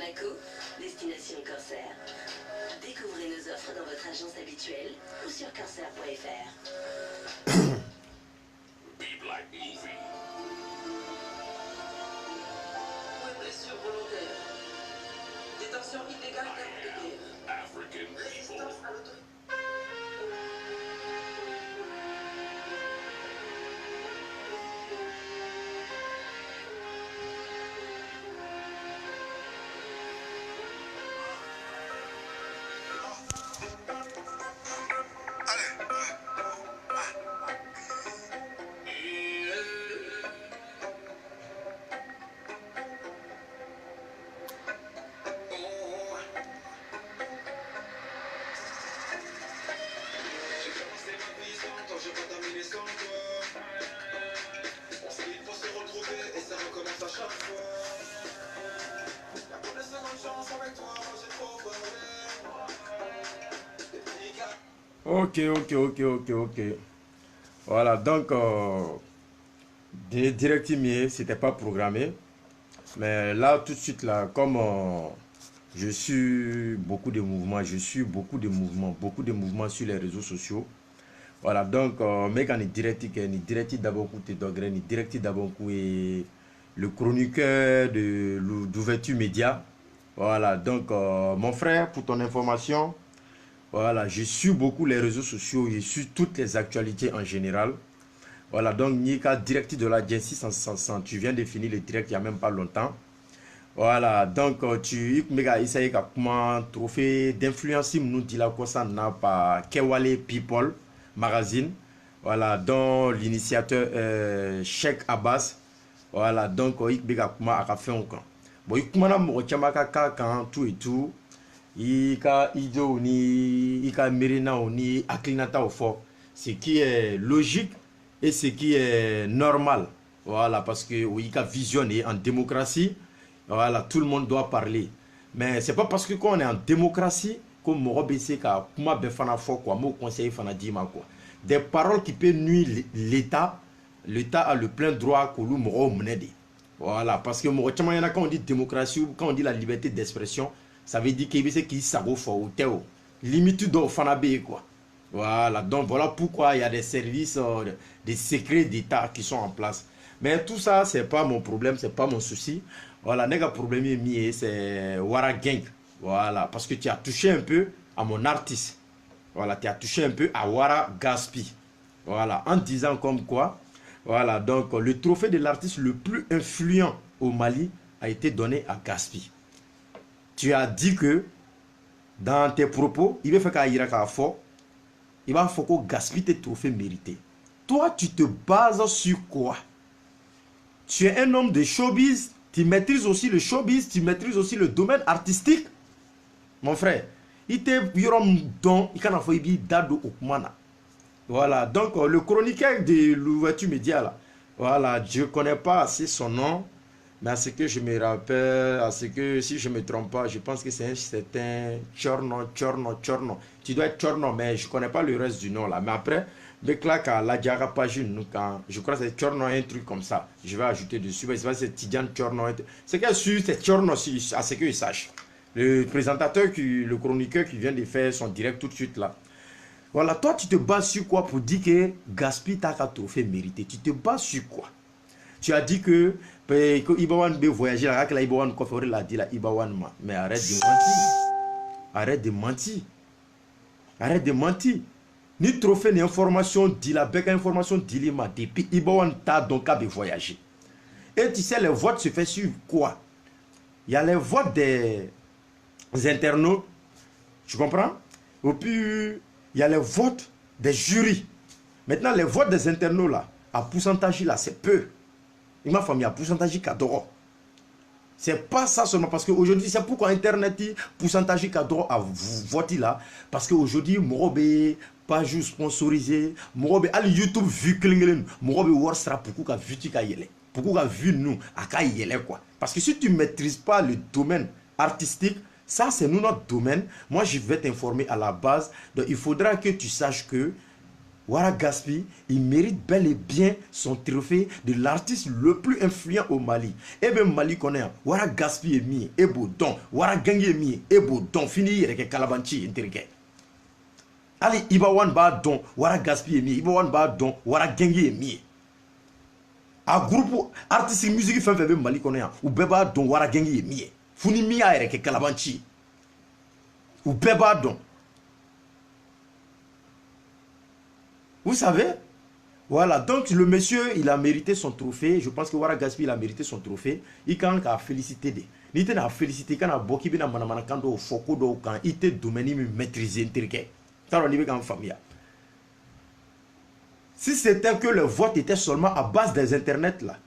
Bamako, destination cancer. Découvrez nos offres dans votre agence habituelle ou sur cancer.fr. Be Black Movie. Blessure volontaire. Détention illégale d'armes de guerre. African people. Résistance à l'autorité. Ok. Voilà, donc, directivement, c'était pas programmé. Mais là, tout de suite, là, comme je suis beaucoup de mouvements, beaucoup de mouvements sur les réseaux sociaux. Voilà, donc, mais quand il direct d'abord côté d'ogré, il direct d'abord le chroniqueur d'ouverture média. Voilà, donc, mon frère, pour ton information, voilà, je suis beaucoup les réseaux sociaux, je suis toutes les actualités en général. Voilà, donc, Nika, direct de la Jessie 100, tu viens de finir le direct il n'y a même pas longtemps. Voilà, donc, tu essayé comment trophée d'influence, nous dit là, quoi ça n'a pas Kewale People Magazine. Voilà, dont l'initiateur Cheikh Abbas. Voilà, donc, il a fait un camp. Bon, il a tout et tout. Ika ido ni ika mirina ni aklinata au fort, ce qui est logique et ce qui est normal. Voilà, parce que ika visionné en démocratie, voilà, tout le monde doit parler. Mais c'est pas parce que quand on est en démocratie qu'on m'aura baissé ka kuma befana fort quoi, mo conseiller fana dima quoi. Des paroles qui peuvent nuire l'État a le plein droit que l'on m'aura mené. Voilà, parce que quand on dit démocratie ou quand on dit la liberté d'expression, ça veut dire qu'il y a qui s'abo fort ou limite d'eau fanabé quoi. Voilà, donc voilà pourquoi il y a des services, des secrets d'État qui sont en place. Mais tout ça, c'est pas mon problème, c'est pas mon souci. Voilà, le problème c'est Wara Gang. Voilà, parce que tu as touché un peu à mon artiste. Voilà, tu as touché un peu à Wara Gaspi. Voilà, en disant comme quoi, voilà, donc le trophée de l'artiste le plus influent au Mali a été donné à Gaspi. Tu as dit que dans tes propos, il va faire qu'à fort, il va faut que gaspille tes trophées mérités. Toi, tu te bases sur quoi? Tu es un homme de showbiz, tu maîtrises aussi le showbiz, tu maîtrises aussi le domaine artistique. Mon frère, il te don, il can faut dado okmana. Voilà, donc le chroniqueur de l'ouverture média là. Voilà, je ne connais pas assez son nom. Mais à ce que je me rappelle, à ce que si je ne me trompe pas, je pense que c'est un certain Chorno. Tu dois être Chorno, mais je ne connais pas le reste du nom là. Mais après, la Diara Pagine, je crois que c'est Chorno, un truc comme ça. Je vais ajouter dessus. C'est Tidiane Chorno. C'est qu'elle suit, c'est Chorno, à ce qu'il sache. Le présentateur, le chroniqueur qui vient de faire son direct tout de suite là. Voilà, toi tu te bases sur quoi pour dire que Gaspi t'a qu'à trophée mérité? Tu te bases sur quoi? Tu as dit que Ibawan veut voyager là, que la Ibawan Kofori l'a dit là, Ibawan ma. Mais arrête de mentir. Arrête de mentir. Ni trophée ni information dit la bec information dit ma depuis Ibawan t'a donc à voyager. Et tu sais les votes se fait sur quoi? Il y a les votes des internautes. Tu comprends? Et puis il y a les votes des jurys. Maintenant les votes des internautes là, à pourcentage là, c'est peu. Il m'a famille à pourcentage cadre. C'est pas ça seulement parce qu'aujourd'hui, c'est pourquoi Internet pourcentage cadre à voter là. Parce qu'aujourd'hui, Morobe, pas juste sponsorisé, Morobe, al YouTube vu que Morobe Warstra, beaucoup qu'a vu Tikaïele. Beaucoup qu'a vu nous, à Kaïele quoi. Parce que si tu ne maîtrises pas le domaine artistique, ça c'est nous notre domaine. Moi, je vais t'informer à la base. Donc, il faudra que tu saches que Wara Gaspi, il mérite bel et bien son trophée de l'artiste le plus influent au Mali. Et même Mali connaît, Wara Gaspi est mis, et Bodon, Wara Gangi est mis, et Bodon, fini avec Kalabanchi, intergué. Allez, Ibawan ba don, Wara Gaspi est mis, Ibawan ba don, Wara Gangi est mis. A groupe artiste musique fait Mali connaît, ou Beba don, Wara Gangi est mis. Fini mi avec Kalabanchi. Ou Beba don. Vous savez? Voilà, donc le monsieur, il a mérité son trophée. Je pense que Wara Gaspi, il a mérité son trophée. Il quand a félicité de. Il t'a félicité quand a boki bina manamana quand au foko do quand il te domaine maîtrisé intriqué. Ça on dit qu'en famille. Si c'était que le vote était seulement à base des internets là,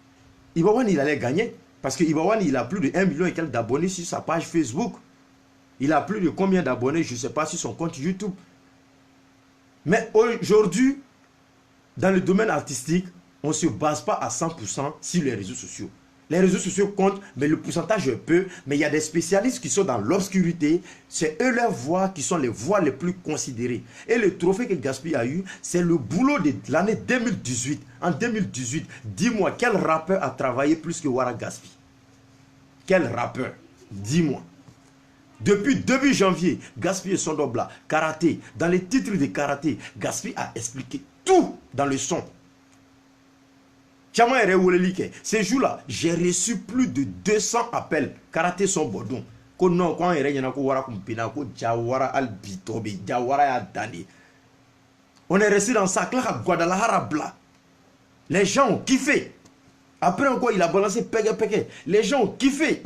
Ibawan il allait gagner parce que Ibawan il a plus de 1 million et quelques d'abonnés sur sa page Facebook. Il a plus de combien d'abonnés, je ne sais pas, sur son compte YouTube. Mais aujourd'hui, dans le domaine artistique, on ne se base pas à 100% sur les réseaux sociaux. Les réseaux sociaux comptent, mais le pourcentage est peu. Mais il y a des spécialistes qui sont dans l'obscurité. C'est eux leurs voix qui sont les voix les plus considérées. Et le trophée que Gaspi a eu, c'est le boulot de l'année 2018. En 2018, dis-moi, quel rappeur a travaillé plus que Wara Gaspi? Quel rappeur? Dis-moi. Depuis début janvier, Gaspi et son Dobla, karaté, dans les titres de karaté, Gaspi a expliqué tout dans le son. Ces jours-là, j'ai reçu plus de 200 appels. Karaté son bodon. On est resté dans sa claque à Guadalajara bla. Les gens ont kiffé. Après encore, il a balancé pege. Les gens ont kiffé.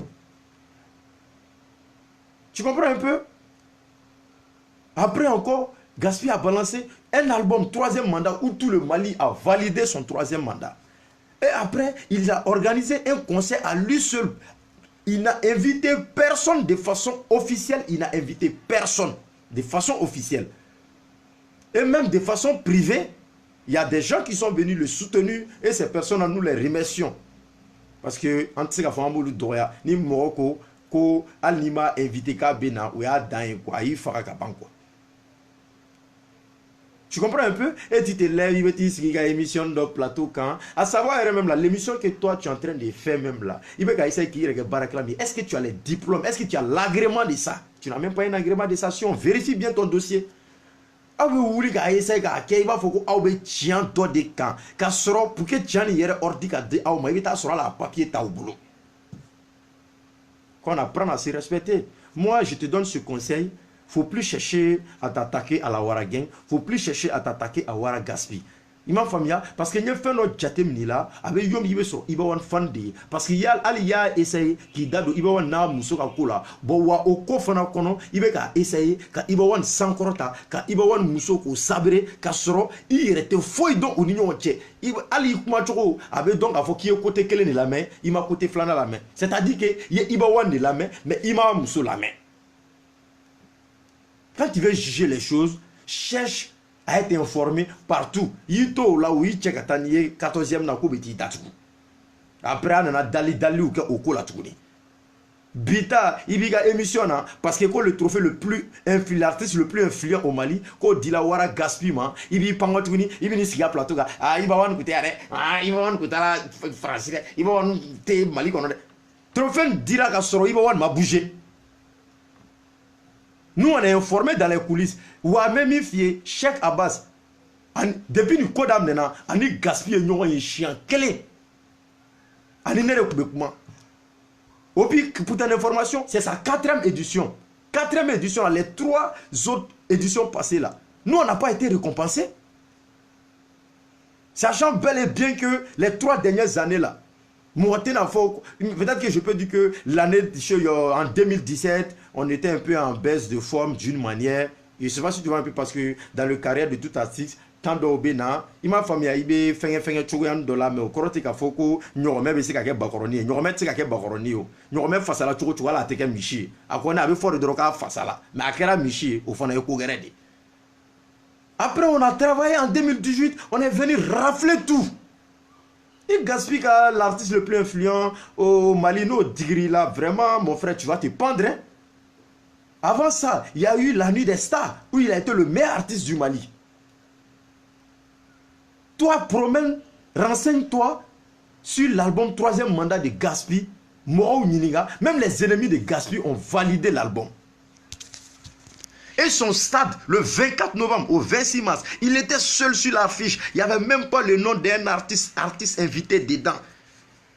Tu comprends un peu? Après encore, Gaspi a balancé un album 3e mandat où tout le Mali a validé son 3e mandat. Et après, il a organisé un concert à lui seul. Il n'a invité personne de façon officielle. Il n'a invité personne de façon officielle. Et même de façon privée, il y a des gens qui sont venus le soutenir et ces personnes, nous les remercions. Parce que, en tout cas, ni Morocco, ko alima invité ka bena ou ya dan quoi il fera ka ban quoi. Tu comprends un peu? Et tu te lèves, il va te dire émission de plateau quand à savoir même là l'émission que toi tu es en train de faire même là. Il va essayer qui est-ce que tu as les diplômes? Est-ce que tu as l'agrément de ça? Tu n'as même pas un agrément de ça. Si on vérifie bien ton dossier. Ah oui, oui, il va faut que tu aies toi de quand car sera pour que tu aies un ordi ka de au mais tu sera la papier ta au boulot. Qu'on apprend à se respecter. Moi, je te donne ce conseil. Il ne faut plus chercher à t'attaquer à la Wara Gang. Il ne faut plus chercher à t'attaquer à Wara Gaspi. Il m'a fait parce que nous fait notre jatem là avec yom yibeso ibawan fandi parce qu'il y a essayé qui dado ibawan na musoka kola bo wa oko fana kono ibeka essayé ka ibawan sankorota ka ibawan musoko sabre ka soro il était foi donc au union tché ali kuma choko avec donc afo qui est côté kele de la main il m'a côté flana la main c'est-à-dire que il y ibawan de la main mais il m'a muso la main. Quand tu veux juger les choses, cherche à être informé partout. Yito là où il check à 14e na ko beti tatu. Après on a dali ou ko la tourner. Bita ibiga émission na parce que ko le trophée le plus influent l'artiste le plus influent au Mali ko dila Wara Gaspi ma ibi pango tourner ibi ni siga plateau ga iba wan kutare iba wan kutara français iba wan te Mali kono trophée dira ka soro iba wan ma bouger. Nous, on est informés dans les coulisses. Ou à même fier, Cheikh Abbas, depuis nous codam nena, on est gaspillé, nous on chien. Quel est? On est né le Québécois. Et puis, pour ton information, c'est sa 4e édition. 4e édition, les 3 autres éditions passées là. Nous, on n'a pas été récompensés. Sachant bel et bien que les 3 dernières années là, peut-être que je peux dire que l'année en 2017, on était un peu en baisse de forme d'une manière. Je ne sais pas si tu vois un peu parce que dans le carrière de tout artiste, tant d'obéna, il m'a famille il fait un dollar mais au correcte qu'à foko, nous remet c'est qu'à bacoroni, nous remet c'est qu'à bacoroni, nous remet face à la tu vois la teke michi. À quoi on avait fort de droga face à la, mais à quel michi au fond de kogeredi. Après on a travaillé en 2018, on est venu rafler tout. Il gaspille l'artiste le plus influent au Malino Digri là, vraiment mon frère tu vas te pendre. Hein? Avant ça, il y a eu la nuit des stars où il a été le meilleur artiste du Mali. Toi, promène, renseigne-toi sur l'album 3e mandat de Gatsby, Moro Niniga. Même les ennemis de Gatsby ont validé l'album. Et son stade, le 24 novembre au 26 mars, il était seul sur l'affiche. Il n'y avait même pas le nom d'un artiste invité dedans.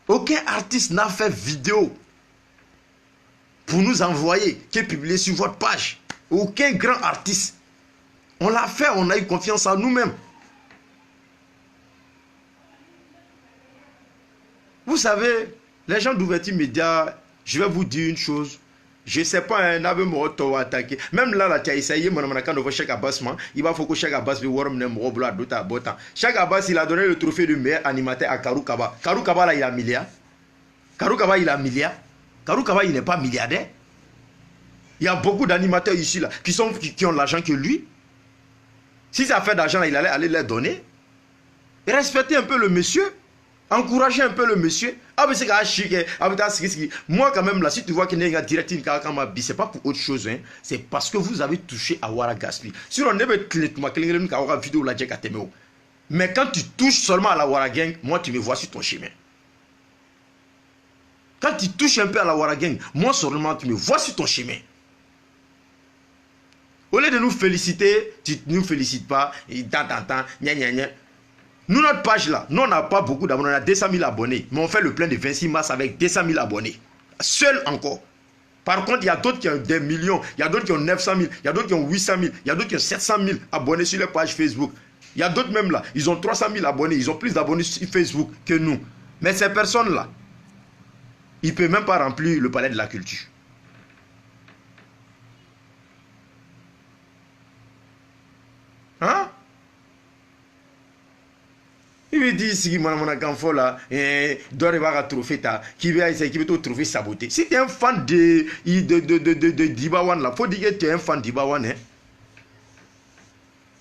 Aucun artiste n'a fait vidéo pour nous envoyer, qui est publié sur votre page. Aucun grand artiste. On l'a fait, on a eu confiance en nous-mêmes. Vous savez, les gens d'Ouverture Média, je vais vous dire une chose. Je ne sais pas, un avait mon attaqué. Même là, tu as essayé, il va falloir que chaque Abbas Chaque Abbas, il a donné le trophée du meilleur animateur à Karou Kaba. Karou Kaba, là, il a milliard. Karou Kaba, il a milliard. Karou Kaba, il n'est pas milliardaire. Il y a beaucoup d'animateurs ici, là, qui ont l'argent que lui. Si ça fait d'argent, il allait aller les donner. Respectez un peu le monsieur. Encouragez un peu le monsieur. Moi, quand même, là, si tu vois qu'il y a une directive, c'est pas pour autre chose. Hein. C'est parce que vous avez touché à Wara Gatsby. Si on avait vidéo la mais quand tu touches seulement à la Wara Gang, moi, tu me vois sur ton chemin. Quand tu touches un peu à la Wara Gang, moi, seulement, tu me vois sur ton chemin. Au lieu de nous féliciter, tu ne nous félicites pas. Nous, notre page là, nous on n'a pas beaucoup d'abonnés, on a 200 000 abonnés. Mais on fait le plein de 26 mars avec 200 000 abonnés. Seul encore. Par contre, il y a d'autres qui ont des millions, il y a d'autres qui ont 900 000, il y a d'autres qui ont 800 000, il y a d'autres qui ont 700 000 abonnés sur leur page Facebook. Il y a d'autres même là, ils ont 300 000 abonnés, ils ont plus d'abonnés sur Facebook que nous. Mais ces personnes-là, ils ne peuvent même pas remplir le palais de la culture. Hein? Il me dit, si mon enfant là, doit avoir un trophée, qui va essayer, qui veut te trouver saboté. Si tu es un fan de Dibawan là, il faut dire que tu es un fan de Dibawan. Hein?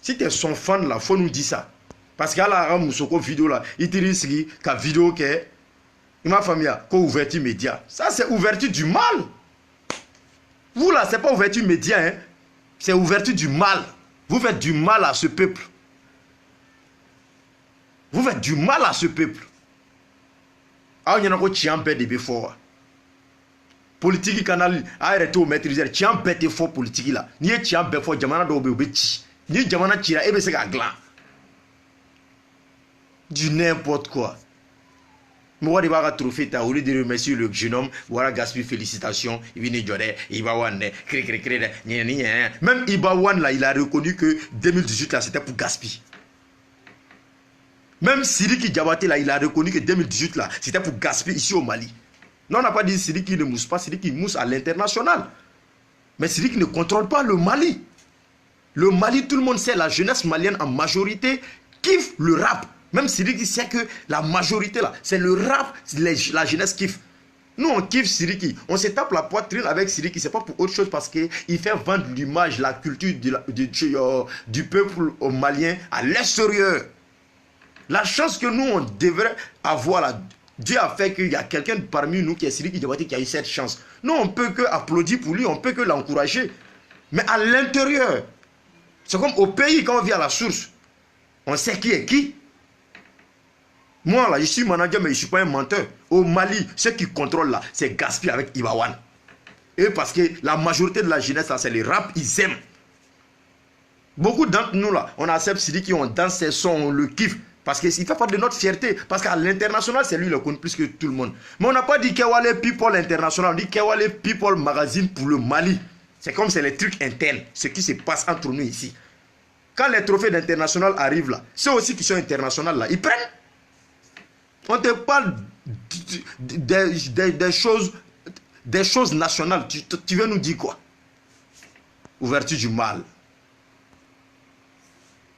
Si tu es son fan là, il faut nous dire ça. Parce qu'à la Moussoko vidéo là, il te dit que vidéo que ma famille a ouverture média. Ça c'est ouverture du mal. Vous là, c'est pas ouverture média, hein? C'est ouverture du mal. Vous faites du mal à ce peuple. Vous faites du mal à ce peuple. Ah, il y en a qui ont bête de fort. Politique canal, arrêtez au maîtriser. Qui ont bête fort politique là. Ni qui ont bête fort, jamana do obeti. Ni jamana tira, ebe se gaglan. Du n'importe quoi. Moi, je vais trouver ta au lieu de remercier le jeune homme, voilà Gatsby, félicitations, il vient de Jordan, Ibawan, même Ibawan là, il a reconnu que 2018 là, c'était pour Gatsby. Même Sidiki Diabaté là, il a reconnu que 2018 là, c'était pour Gatsby ici au Mali. Non, on n'a pas dit Sidiki ne mousse pas, Sidiki mousse à l'international. Mais Sidiki ne contrôle pas le Mali. Le Mali, tout le monde sait, la jeunesse malienne en majorité kiffe le rap. Même Sidiki sait que la majorité là, c'est le rap, la jeunesse kiffe. Nous on kiffe Sidiki, on se tape la poitrine avec Sidiki, c'est pas pour autre chose parce qu'il fait vendre l'image, la culture du peuple malien à l'extérieur. La chance que nous on devrait avoir là, Dieu a fait qu'il y a quelqu'un parmi nous qui est Sidiki Diabaté qui a eu cette chance. Nous on peut que applaudir pour lui, on peut que l'encourager. Mais à l'intérieur, c'est comme au pays quand on vit à la source, on sait qui est qui. Moi, là, je suis manager, mais je ne suis pas un menteur. Au Mali, ceux qui contrôlent là, c'est Gatsby avec Ibawan. Et parce que la majorité de la jeunesse, là, c'est les rap, ils aiment. Beaucoup d'entre nous, là, on accepte Sidiki, on danse ses sons, on le kiffe. Parce qu'il fait part de notre fierté. Parce qu'à l'international, c'est lui qui le connaît plus que tout le monde. Mais on n'a pas dit Kewale People International, on dit Kewale People Magazine pour le Mali. C'est comme c'est les trucs internes, ce qui se passe entre nous ici. Quand les trophées d'international arrivent là, ceux aussi qui sont internationaux là, ils prennent. On te parle des choses nationales. Tu veux nous dire quoi? Ouverture du mal.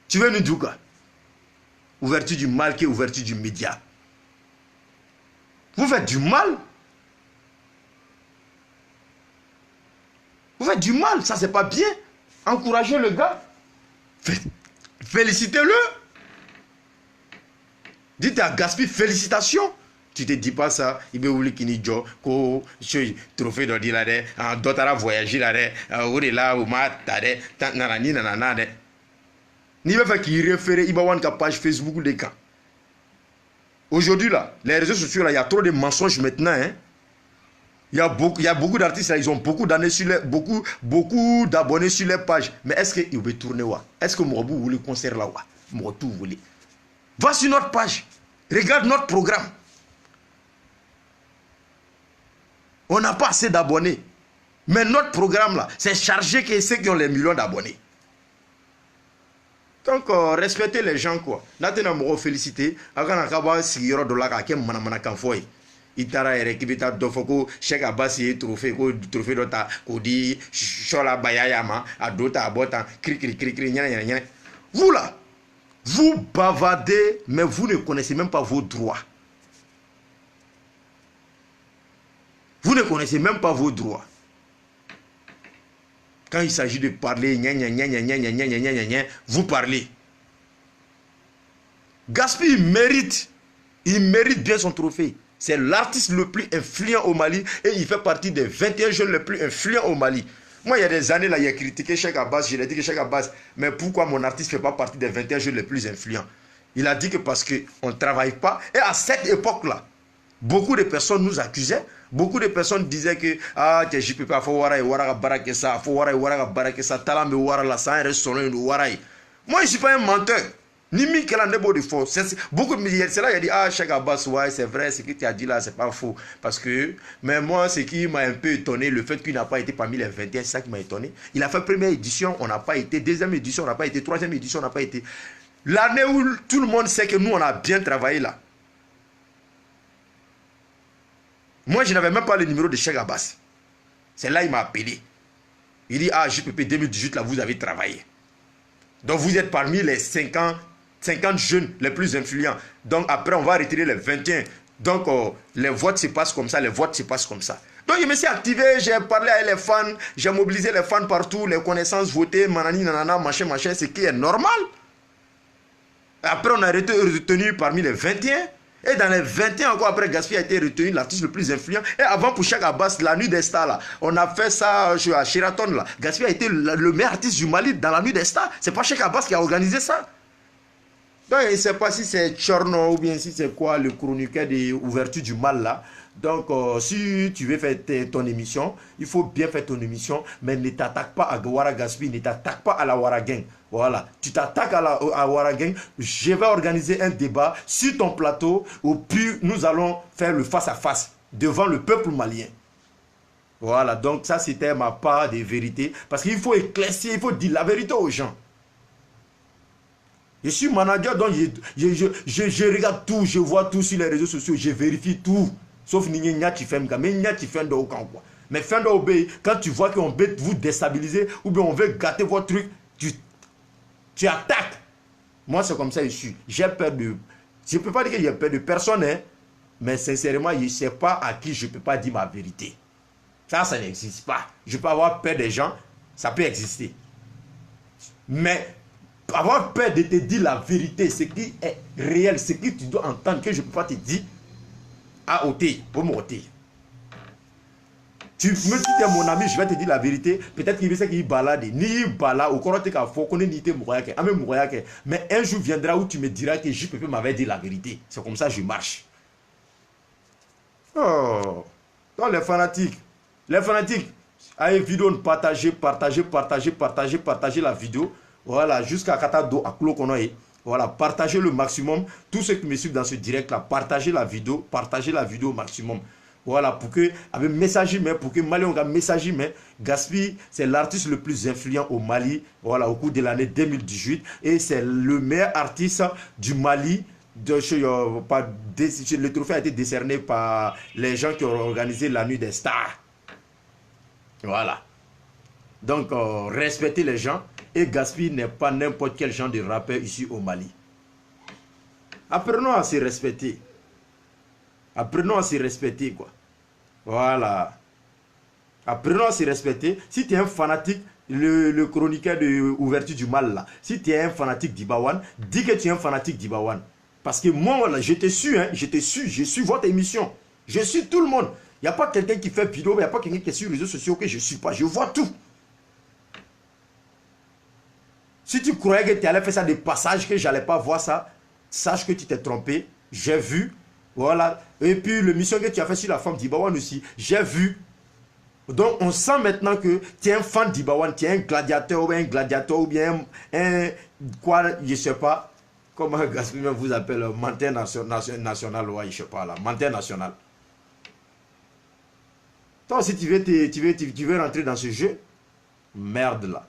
Tu veux nous dire quoi? Ouverture du mal qui est ouverture du média. Vous faites du mal. Vous faites du mal, ça c'est pas bien. Encouragez le gars. Félicitez-le. Dites à Gatsby, félicitations. Tu te dis pas ça. Il veut oublier qu'il n'y a ko trophée de dire là, d'autres voyager là, ou de là, ou mat, nanani, nanana. Ni veut faire qu'il réfère, il va avoir une page Facebook des camps. Aujourd'hui, là, les réseaux sociaux, là, il y a trop de mensonges maintenant. Hein. Il y a beaucoup d'artistes, là, ils ont beaucoup d'années sur les, beaucoup d'abonnés sur les pages. Mais est-ce qu'ils veulent tourner? Est-ce que Morabou voulait concert là? Morabou voulait. Va sur notre page. Regarde notre programme. On n'a pas assez d'abonnés. Mais notre programme, là, c'est chargé que ceux qui ont les millions d'abonnés. Donc, respectez les gens, quoi. Maintenant, je féliciter. Itara erekibita dofoko cheka basi trophée dota kodi shola bayayama adota abota cri nya. Vous là, vous bavardez mais vous ne connaissez même pas vos droits. Vous ne connaissez même pas vos droits. Quand il s'agit de parler vous parlez. Gaspy il mérite bien son trophée. C'est l'artiste le plus influent au Mali et il fait partie des 21 jeunes les plus influents au Mali. Moi, il y a des années, là, il a critiqué Cheikh Abbas, je l'ai dit que Cheikh Abbas, mais pourquoi mon artiste ne fait pas partie des 21 jeunes les plus influents? Il a dit que parce qu'on ne travaille pas. Et à cette époque-là, beaucoup de personnes nous accusaient, beaucoup de personnes disaient que ah, je ne peux pas faire wara barake ça, wara barake ça, talambe wara la ça, restaurant de wara. Moi, je ne suis pas un menteur. Ni mi qu'elle en est beau de faux. Beaucoup de médias, c'est là il a dit ah Cheikh Abbas, ouais c'est vrai, ce que tu as dit là c'est pas faux. Parce que, mais moi ce qui m'a un peu étonné, le fait qu'il n'a pas été parmi les 21, c'est ça qui m'a étonné. Il a fait première édition, on n'a pas été, deuxième édition, on n'a pas été, troisième édition, on n'a pas été. L'année où tout le monde sait que nous on a bien travaillé là. Moi je n'avais même pas le numéro de Cheikh Abbas. C'est là il m'a appelé. Il dit ah JPP 2018 là vous avez travaillé. Donc vous êtes parmi les 50 jeunes les plus influents. Donc après, on va retirer les 21. Donc les votes se passent comme ça, les votes se passent comme ça. Donc je me suis activé, j'ai parlé avec les fans, j'ai mobilisé les fans partout, les connaissances votées, manani, nanana, machin, ce qui est normal. Après, on a été retenu parmi les 21. Et dans les 21 encore après, Gaspy a été retenu l'artiste le plus influent. Et avant pour Cheikh Abbas, la nuit des stars là, on a fait ça à Sheraton là. Gaspy a été le meilleur artiste du Mali dans la nuit des stars. C'est pas Cheikh Abbas qui a organisé ça. Donc je ne sais pas si c'est Tchorno ou bien si c'est quoi le chroniqueur de ouverture du mal là. Donc si tu veux faire ton émission, il faut bien faire ton émission, mais ne t'attaque pas à Wara Gaspy, ne t'attaque pas à la Wara Gang. Voilà, tu t'attaques à Wara Gang, je vais organiser un débat sur ton plateau, au plus nous allons faire le face-à-face devant le peuple malien. Voilà, donc ça c'était ma part de vérité, parce qu'il faut éclaircir, il faut dire la vérité aux gens. Je suis manager, donc je regarde tout, je vois tout sur les réseaux sociaux, je vérifie tout. Sauf Nya Tifemka, mais Nya Tifemka aucun quoi. Mais fin d'obéir, quand tu vois qu'on veut vous déstabiliser, ou bien on veut gâter votre truc, tu attaques. Moi, c'est comme ça que je suis. J'ai peur de... Je ne peux pas dire que j'ai peur de personne, hein, mais sincèrement, je ne sais pas à qui je ne peux pas dire ma vérité. Ça n'existe pas. Je peux avoir peur des gens, ça peut exister. Mais avoir peur de te dire la vérité, ce qui est réel, ce que tu dois entendre, que je ne peux pas te dire, à ôter, pour m'ôter. Tu me dis que tu es mon ami, je vais te dire la vérité. Peut-être qu'il sait qu'il balade, ni balade, ou qu'on mais un jour viendra où tu me diras que JPP m'avait dit la vérité. C'est comme ça que je marche. Oh, donc les fanatiques, allez, vidéo, partagez la vidéo. Voilà, jusqu'à Katado, à Klokonoye. Voilà, partagez le maximum. Tous ceux qui me suivent dans ce direct là, partagez la vidéo au maximum. Voilà, pour que, avec message, mais pour que Mali on a message, mais Gaspy, c'est l'artiste le plus influent au Mali, voilà, au cours de l'année 2018. Et c'est le meilleur artiste du Mali. Le trophée a été décerné par les gens qui ont organisé la nuit des stars. Voilà. Donc, respectez les gens. Et Gaspy n'est pas n'importe quel genre de rappeur ici au Mali. Apprenons à se respecter. Apprenons à se respecter, quoi. Voilà. Apprenons à se respecter. Si tu es un fanatique, le chroniqueur de ouverture du mal, là, si tu es un fanatique d'Ibawan, dis que tu es un fanatique d'Ibawan. Parce que moi, là, je te suis, hein, je suis votre émission. Je suis tout le monde. Il n'y a pas quelqu'un qui fait vidéo, il n'y a pas quelqu'un qui est sur les réseaux sociaux que je ne suis pas. Je vois tout. Si tu croyais que tu allais faire ça de passage, que j'allais pas voir ça, sache que tu t'es trompé. J'ai vu. Voilà. Et puis, le mission que tu as fait sur la femme d'Ibawan aussi, j'ai vu. Donc, on sent maintenant que tu es un fan d'Ibawan, tu es un gladiateur ou bien un quoi, je sais pas. Comment Gaspard vous appelle, menteur national, ouais, je sais pas là, menteur national. Toi aussi, tu veux rentrer dans ce jeu, merde là.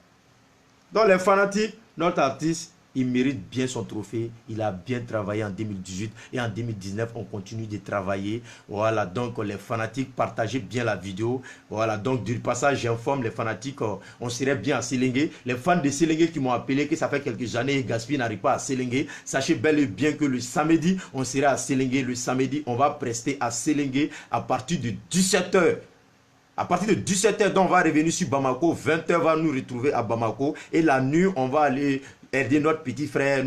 Donc, les fanatiques, notre artiste, il mérite bien son trophée. Il a bien travaillé en 2018 et en 2019, on continue de travailler. Voilà, donc les fanatiques, partagez bien la vidéo. Voilà, donc du passage, j'informe les fanatiques, on serait bien à Selengue. Les fans de Selengue qui m'ont appelé que ça fait quelques années, Gaspard n'arrive pas à Selengue. Sachez bel et bien que le samedi, on sera à Selengue. Le samedi, on va prester à Selengue à partir de 17 h. À partir de 17 h, donc on va revenir sur Bamako. 20 h va nous retrouver à Bamako. Et la nuit, on va aller aider nos petits frères,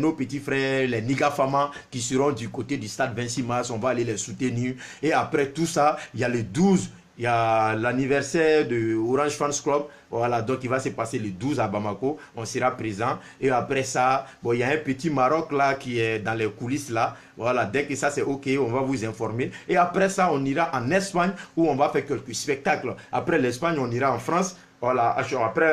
les Nigafama qui seront du côté du stade 26 mars. On va aller les soutenir. Et après tout ça, il y a le 12. Il y a l'anniversaire de Orange Fans Club. Voilà, donc il va se passer le 12 à Bamako. On sera présent. Et après ça, bon, il y a un petit Maroc là qui est dans les coulisses là. Voilà, dès que ça c'est ok, on va vous informer. Et après ça, on ira en Espagne où on va faire quelques spectacles. Après l'Espagne, on ira en France. Voilà,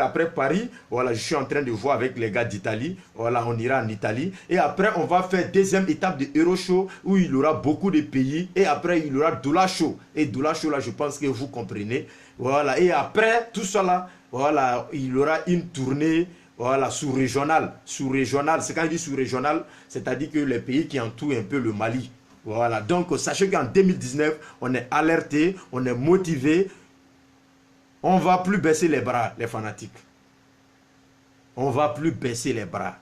après Paris, voilà, je suis en train de voir avec les gars d'Italie. Voilà, on ira en Italie. Et après, on va faire deuxième étape de Euro Show où il y aura beaucoup de pays. Et après, il y aura Doula Show. Et Doula Show, là, je pense que vous comprenez. Voilà, et après, tout ça là, voilà, il y aura une tournée. Voilà, sous-régional. Sous-régional, c'est quand je dis sous-régional, c'est-à-dire que les pays qui entourent un peu le Mali. Voilà, donc sachez qu'en 2019, on est alerté, on est motivé. On ne va plus baisser les bras, les fanatiques. On ne va plus baisser les bras.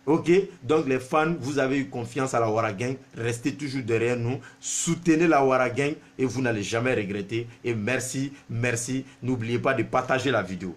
Ok, donc les fans, vous avez eu confiance à la Wara Gang. Restez toujours derrière nous. Soutenez la Wara Gang et vous n'allez jamais regretter. Et merci, merci. N'oubliez pas de partager la vidéo.